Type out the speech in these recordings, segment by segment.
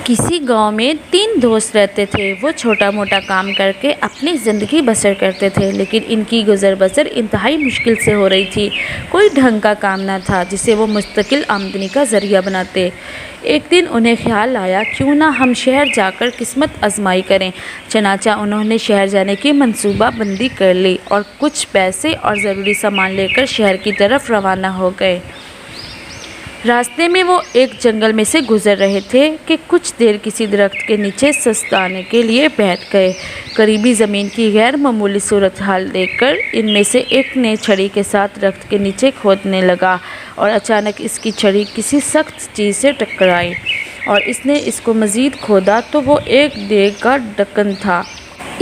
किसी गांव में 3 दोस्त रहते थे। वो छोटा मोटा काम करके अपनी ज़िंदगी बसर करते थे, लेकिन इनकी गुजर बसर इंतहाई मुश्किल से हो रही थी। कोई ढंग का काम न था जिसे वो मुस्तकिल आमदनी का ज़रिया बनाते। एक दिन उन्हें ख्याल आया, क्यों ना हम शहर जाकर किस्मत आजमाई करें। चनाचा उन्होंने शहर जाने की मंसूबा बंदी कर ली और कुछ पैसे और ज़रूरी सामान लेकर शहर की तरफ रवाना हो गए। रास्ते में वो एक जंगल में से गुजर रहे थे कि कुछ देर किसी दरख्त के नीचे सस्ताने के लिए बैठ गए। करीबी ज़मीन की गैर मामूली सूरत हाल देखकर इनमें से एक ने छड़ी के साथ दरख्त के नीचे खोदने लगा और अचानक इसकी छड़ी किसी सख्त चीज़ से टकराई और इसने इसको मज़ीद खोदा तो वो एक देग का ढक्कन था।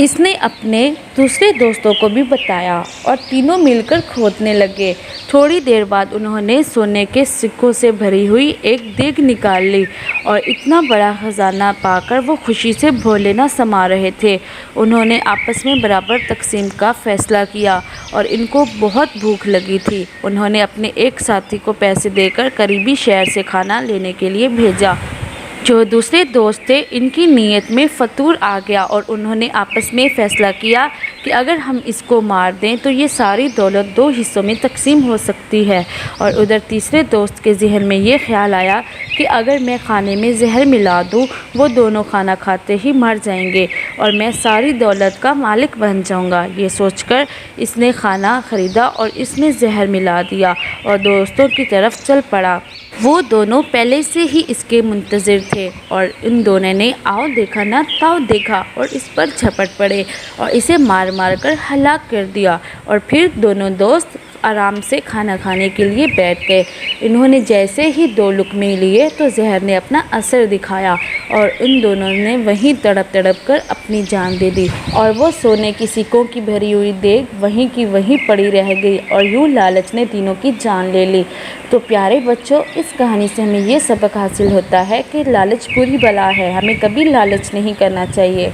इसने अपने दूसरे दोस्तों को भी बताया और तीनों मिलकर खोदने लगे। थोड़ी देर बाद उन्होंने सोने के सिक्कों से भरी हुई एक देग निकाल ली और इतना बड़ा खजाना पाकर वो खुशी से भोले न समा रहे थे। उन्होंने आपस में बराबर तकसीम का फैसला किया और इनको बहुत भूख लगी थी। उन्होंने अपने एक साथी को पैसे देकर करीबी शहर से खाना लेने के लिए भेजा। जो दूसरे दोस्त थे, इनकी नीयत में फतूर आ गया और उन्होंने आपस में फ़ैसला किया कि अगर हम इसको मार दें तो ये सारी दौलत 2 हिस्सों में तकसीम हो सकती है। और उधर तीसरे दोस्त के जहन में ये ख्याल आया कि अगर मैं खाने में जहर मिला दूँ, वो दोनों खाना खाते ही मर जाएंगे और मैं सारी दौलत का मालिक बन जाऊँगा। ये सोचकर इसने खाना ख़रीदा और इसमें जहर मिला दिया और दोस्तों की तरफ चल पड़ा। वो दोनों पहले से ही इसके मुंतज़िर थे और इन दोनों ने आओ देखा ना ताओ देखा और इस पर झपट पड़े और इसे मार मार कर हलाक कर दिया। और फिर दोनों दोस्त आराम से खाना खाने के लिए बैठ गए। इन्होंने जैसे ही 2 लुक़मे लिए तो जहर ने अपना असर दिखाया और इन दोनों ने वहीं तड़प तड़प कर अपनी जान दे दी और वो सोने की सिक्कों की भरी हुई देग वहीं की वहीं पड़ी रह गई और यूँ लालच ने तीनों की जान ले ली। तो प्यारे बच्चों, इस कहानी से हमें ये सबक हासिल होता है कि लालच बुरी बला है। हमें कभी लालच नहीं करना चाहिए।